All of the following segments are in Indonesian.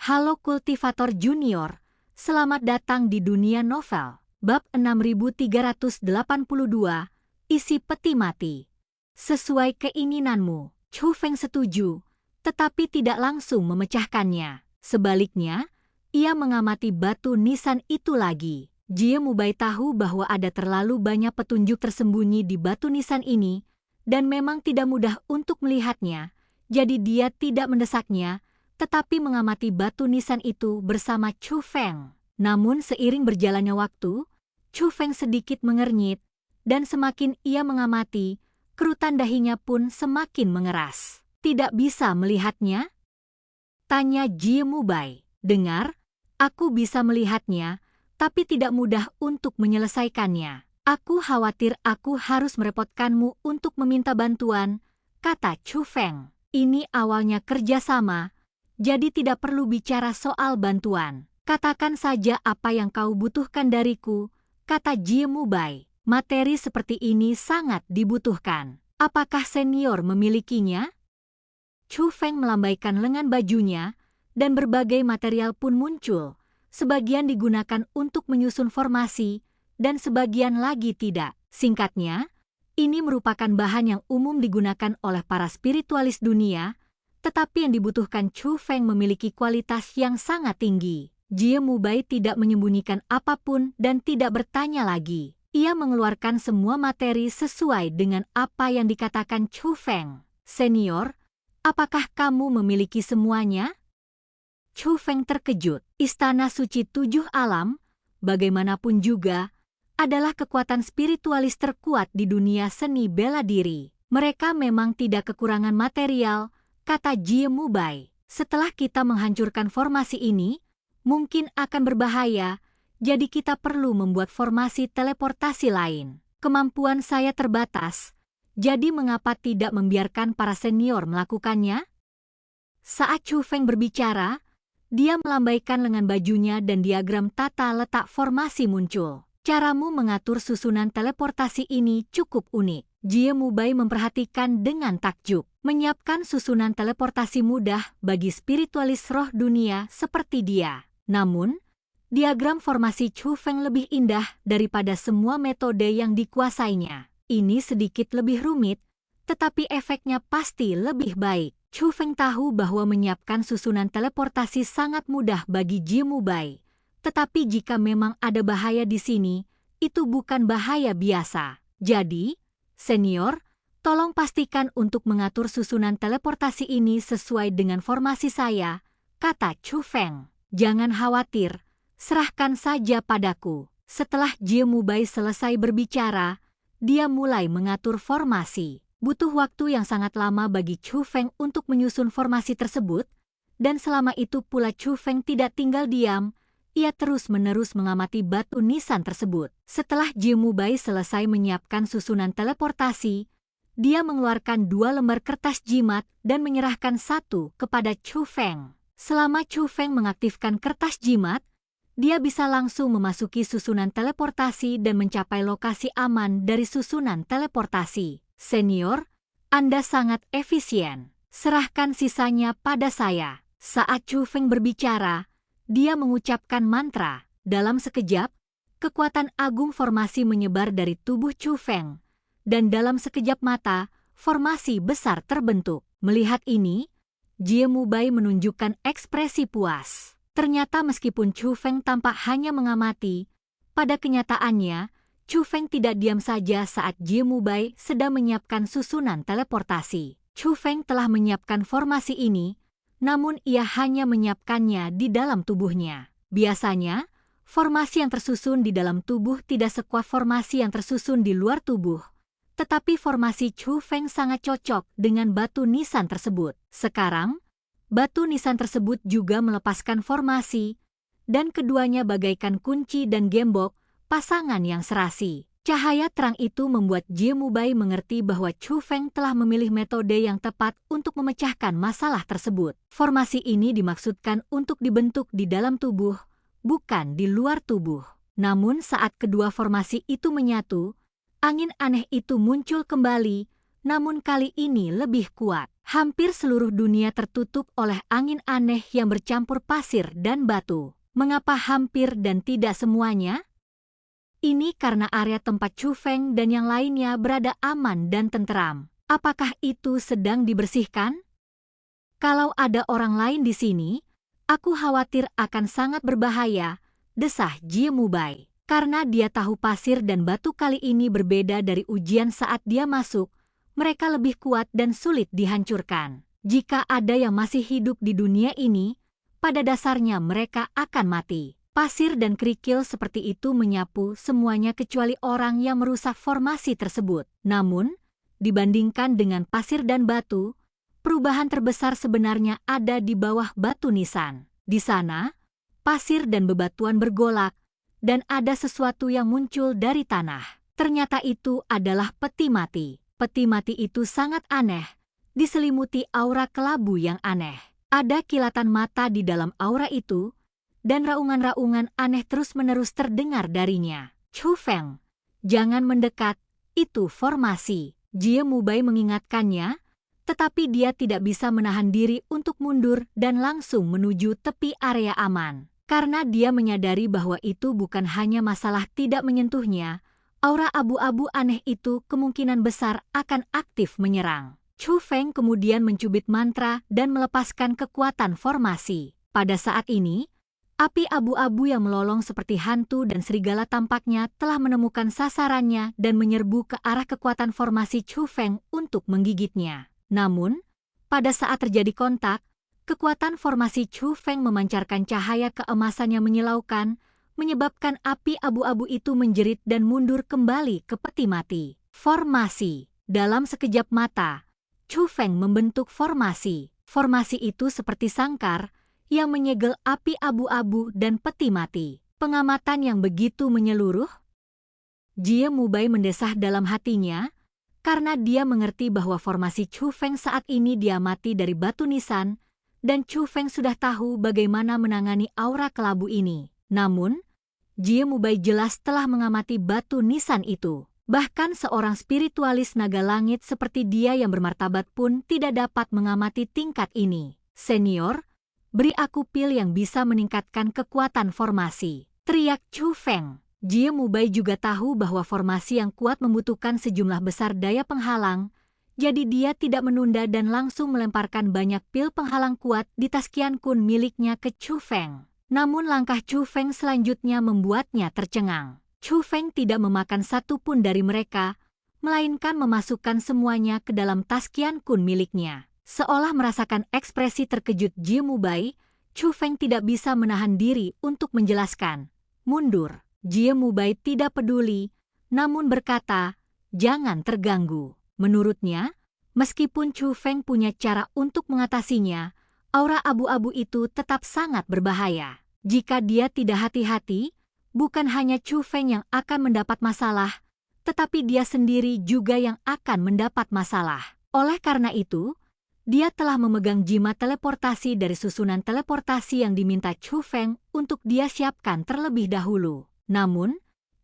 Halo Kultivator Junior, selamat datang di dunia novel. Bab 6382, isi peti mati. Sesuai keinginanmu, Chu Feng setuju, tetapi tidak langsung memecahkannya. Sebaliknya, ia mengamati batu nisan itu lagi. Jie Mubai tahu bahwa ada terlalu banyak petunjuk tersembunyi di batu nisan ini, dan memang tidak mudah untuk melihatnya, jadi dia tidak mendesaknya, tetapi mengamati batu nisan itu bersama Chu Feng. Namun seiring berjalannya waktu, Chu Feng sedikit mengernyit, dan semakin ia mengamati, kerutan dahinya pun semakin mengeras. Tidak bisa melihatnya? Tanya Jie Mubai. Dengar, aku bisa melihatnya, tapi tidak mudah untuk menyelesaikannya. Aku khawatir aku harus merepotkanmu untuk meminta bantuan, kata Chu Feng. Ini awalnya kerjasama, jadi tidak perlu bicara soal bantuan. Katakan saja apa yang kau butuhkan dariku, kata Jie Mubai. Materi seperti ini sangat dibutuhkan. Apakah senior memilikinya? Chu Feng melambaikan lengan bajunya, dan berbagai material pun muncul. Sebagian digunakan untuk menyusun formasi, dan sebagian lagi tidak. Singkatnya, ini merupakan bahan yang umum digunakan oleh para spiritualis dunia, tetapi yang dibutuhkan Chu Feng memiliki kualitas yang sangat tinggi. Jie Mubai tidak menyembunyikan apapun dan tidak bertanya lagi. Ia mengeluarkan semua materi sesuai dengan apa yang dikatakan Chu Feng. Senior, apakah kamu memiliki semuanya? Chu Feng terkejut. Istana Suci Tujuh Alam, bagaimanapun juga, adalah kekuatan spiritualis terkuat di dunia seni bela diri. Mereka memang tidak kekurangan material, kata Jie Mubai. Setelah kita menghancurkan formasi ini, mungkin akan berbahaya, jadi kita perlu membuat formasi teleportasi lain. Kemampuan saya terbatas, jadi mengapa tidak membiarkan para senior melakukannya? Saat Chu Feng berbicara, dia melambaikan lengan bajunya dan diagram tata letak formasi muncul. Caramu mengatur susunan teleportasi ini cukup unik. Jie Mubai memperhatikan dengan takjub. Menyiapkan susunan teleportasi mudah bagi spiritualis roh dunia seperti dia. Namun, diagram formasi Chu Feng lebih indah daripada semua metode yang dikuasainya. Ini sedikit lebih rumit, tetapi efeknya pasti lebih baik. Chu Feng tahu bahwa menyiapkan susunan teleportasi sangat mudah bagi Jie Mubai. Tetapi jika memang ada bahaya di sini, itu bukan bahaya biasa. Jadi, senior, tolong pastikan untuk mengatur susunan teleportasi ini sesuai dengan formasi saya, kata Chu Feng. Jangan khawatir, serahkan saja padaku. Setelah Jie Mubai selesai berbicara, dia mulai mengatur formasi. Butuh waktu yang sangat lama bagi Chu Feng untuk menyusun formasi tersebut, dan selama itu pula Chu Feng tidak tinggal diam. Ia terus-menerus mengamati batu nisan tersebut. Setelah Jie Mubai selesai menyiapkan susunan teleportasi, dia mengeluarkan 2 lembar kertas jimat dan menyerahkan satu kepada Chu Feng. Selama Chu Feng mengaktifkan kertas jimat, dia bisa langsung memasuki susunan teleportasi dan mencapai lokasi aman dari susunan teleportasi. Senior, Anda sangat efisien. Serahkan sisanya pada saya. Saat Chu Feng berbicara, dia mengucapkan mantra. Dalam sekejap, kekuatan agung formasi menyebar dari tubuh Chu Feng, dan dalam sekejap mata, formasi besar terbentuk. Melihat ini, Jie Mubai menunjukkan ekspresi puas. Ternyata meskipun Chu Feng tampak hanya mengamati, pada kenyataannya, Chu Feng tidak diam saja saat Jie Mubai sedang menyiapkan susunan teleportasi. Chu Feng telah menyiapkan formasi ini, namun ia hanya menyiapkannya di dalam tubuhnya. Biasanya, formasi yang tersusun di dalam tubuh tidak sekuat formasi yang tersusun di luar tubuh. Tetapi formasi Chu Feng sangat cocok dengan batu nisan tersebut. Sekarang, batu nisan tersebut juga melepaskan formasi, dan keduanya bagaikan kunci dan gembok, pasangan yang serasi. Cahaya terang itu membuat Jie Mubai mengerti bahwa Chu Feng telah memilih metode yang tepat untuk memecahkan masalah tersebut. Formasi ini dimaksudkan untuk dibentuk di dalam tubuh, bukan di luar tubuh. Namun saat kedua formasi itu menyatu, angin aneh itu muncul kembali, namun kali ini lebih kuat. Hampir seluruh dunia tertutup oleh angin aneh yang bercampur pasir dan batu. Mengapa hampir dan tidak semuanya? Ini karena area tempat Chu Feng dan yang lainnya berada aman dan tenteram. Apakah itu sedang dibersihkan? Kalau ada orang lain di sini, aku khawatir akan sangat berbahaya, desah Jie Mubai. Karena dia tahu pasir dan batu kali ini berbeda dari ujian saat dia masuk, mereka lebih kuat dan sulit dihancurkan. Jika ada yang masih hidup di dunia ini, pada dasarnya mereka akan mati. Pasir dan kerikil seperti itu menyapu semuanya kecuali orang yang merusak formasi tersebut. Namun, dibandingkan dengan pasir dan batu, perubahan terbesar sebenarnya ada di bawah batu nisan. Di sana, pasir dan bebatuan bergolak, dan ada sesuatu yang muncul dari tanah. Ternyata itu adalah peti mati. Peti mati itu sangat aneh, diselimuti aura kelabu yang aneh. Ada kilatan mata di dalam aura itu, dan raungan-raungan aneh terus-menerus terdengar darinya. Chu Feng, jangan mendekat, itu formasi. Jie Mubai mengingatkannya, tetapi dia tidak bisa menahan diri untuk mundur dan langsung menuju tepi area aman. Karena dia menyadari bahwa itu bukan hanya masalah tidak menyentuhnya, aura abu-abu aneh itu kemungkinan besar akan aktif menyerang. Chu Feng kemudian mencubit mantra dan melepaskan kekuatan formasi. Pada saat ini, api abu-abu yang melolong seperti hantu dan serigala tampaknya telah menemukan sasarannya dan menyerbu ke arah kekuatan formasi Chu Feng untuk menggigitnya. Namun, pada saat terjadi kontak, kekuatan formasi Chu Feng memancarkan cahaya keemasan yang menyilaukan, menyebabkan api abu-abu itu menjerit dan mundur kembali ke peti mati. Formasi. Dalam sekejap mata, Chu Feng membentuk formasi. Formasi itu seperti sangkar yang menyegel api abu-abu dan peti mati. Pengamatan yang begitu menyeluruh. Jie Mubai mendesah dalam hatinya, karena dia mengerti bahwa formasi Chu Feng saat ini diamati dari batu nisan, dan Chu Feng sudah tahu bagaimana menangani aura kelabu ini. Namun, Jie Mubai jelas telah mengamati batu nisan itu. Bahkan seorang spiritualis naga langit seperti dia yang bermartabat pun tidak dapat mengamati tingkat ini. Senior, beri aku pil yang bisa meningkatkan kekuatan formasi, teriak Chu Feng. Jie Mubai juga tahu bahwa formasi yang kuat membutuhkan sejumlah besar daya penghalang, jadi dia tidak menunda dan langsung melemparkan banyak pil penghalang kuat di tas Qian Kun miliknya ke Chu Feng. Namun langkah Chu Feng selanjutnya membuatnya tercengang. Chu Feng tidak memakan satu pun dari mereka, melainkan memasukkan semuanya ke dalam tas Qian Kun miliknya. Seolah merasakan ekspresi terkejut Jie Mubai, Chu Feng tidak bisa menahan diri untuk menjelaskan. Mundur. Jie Mubai tidak peduli, namun berkata, jangan terganggu. Menurutnya, meskipun Chu Feng punya cara untuk mengatasinya, aura abu-abu itu tetap sangat berbahaya. Jika dia tidak hati-hati, bukan hanya Chu Feng yang akan mendapat masalah, tetapi dia sendiri juga yang akan mendapat masalah. Oleh karena itu, dia telah memegang jimat teleportasi dari susunan teleportasi yang diminta Chu Feng untuk dia siapkan terlebih dahulu. Namun,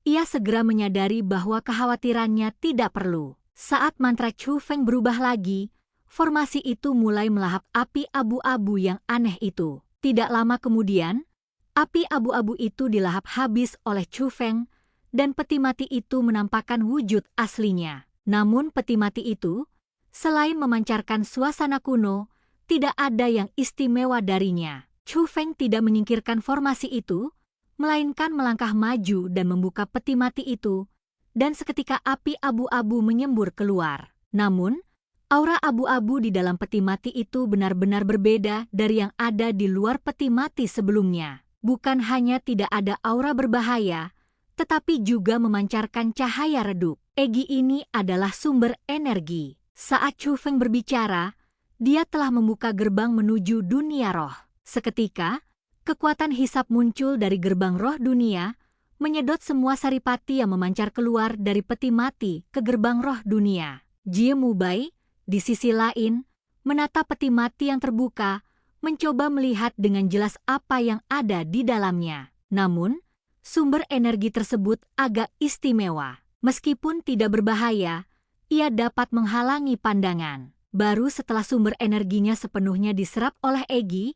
ia segera menyadari bahwa kekhawatirannya tidak perlu. Saat mantra Chu Feng berubah lagi, formasi itu mulai melahap api abu-abu yang aneh itu. Tidak lama kemudian, api abu-abu itu dilahap habis oleh Chu Feng, dan peti mati itu menampakkan wujud aslinya. Namun peti mati itu, selain memancarkan suasana kuno, tidak ada yang istimewa darinya. Chu Feng tidak menyingkirkan formasi itu, melainkan melangkah maju dan membuka peti mati itu, dan seketika api abu-abu menyembur keluar. Namun, aura abu-abu di dalam peti mati itu benar-benar berbeda dari yang ada di luar peti mati sebelumnya. Bukan hanya tidak ada aura berbahaya, tetapi juga memancarkan cahaya redup. Egi ini adalah sumber energi. Saat Chu Feng berbicara, dia telah membuka gerbang menuju dunia roh. Seketika, kekuatan hisap muncul dari gerbang roh dunia, menyedot semua saripati yang memancar keluar dari peti mati ke gerbang roh dunia. Jie Mubai, di sisi lain, menatap peti mati yang terbuka, mencoba melihat dengan jelas apa yang ada di dalamnya. Namun, sumber energi tersebut agak istimewa. Meskipun tidak berbahaya, ia dapat menghalangi pandangan. Baru setelah sumber energinya sepenuhnya diserap oleh Egi,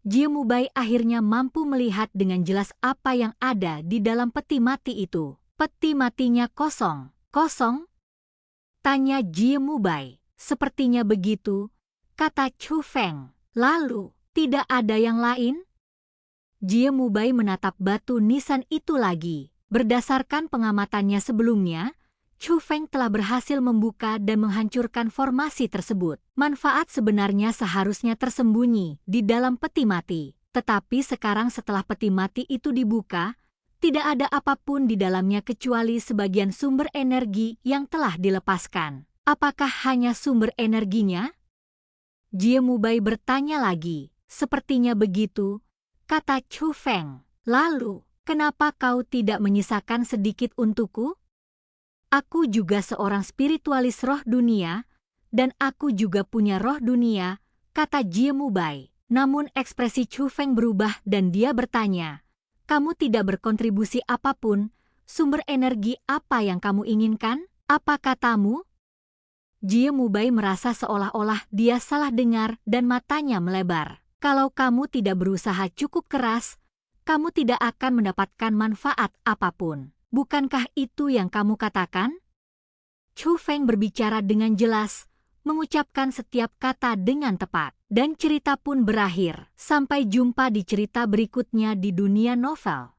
Jie Mubai akhirnya mampu melihat dengan jelas apa yang ada di dalam peti mati itu. Peti matinya kosong. Kosong? Tanya Jie Mubai. Sepertinya begitu, kata Chu Feng. Lalu, tidak ada yang lain? Jie Mubai menatap batu nisan itu lagi. Berdasarkan pengamatannya sebelumnya, Chu Feng telah berhasil membuka dan menghancurkan formasi tersebut. Manfaat sebenarnya seharusnya tersembunyi di dalam peti mati. Tetapi sekarang setelah peti mati itu dibuka, tidak ada apapun di dalamnya kecuali sebagian sumber energi yang telah dilepaskan. Apakah hanya sumber energinya? Jie Mubai bertanya lagi. Sepertinya begitu, kata Chu Feng. Lalu, kenapa kau tidak menyisakan sedikit untukku? Aku juga seorang spiritualis roh dunia, dan aku juga punya roh dunia, kata Jie Mubai. Namun ekspresi Chu Feng berubah dan dia bertanya, kamu tidak berkontribusi apapun, sumber energi apa yang kamu inginkan? Apa katamu? Jie Mubai merasa seolah-olah dia salah dengar dan matanya melebar. Kalau kamu tidak berusaha cukup keras, kamu tidak akan mendapatkan manfaat apapun. Bukankah itu yang kamu katakan? Chu Feng berbicara dengan jelas, mengucapkan setiap kata dengan tepat. Dan cerita pun berakhir. Sampai jumpa di cerita berikutnya di dunia novel.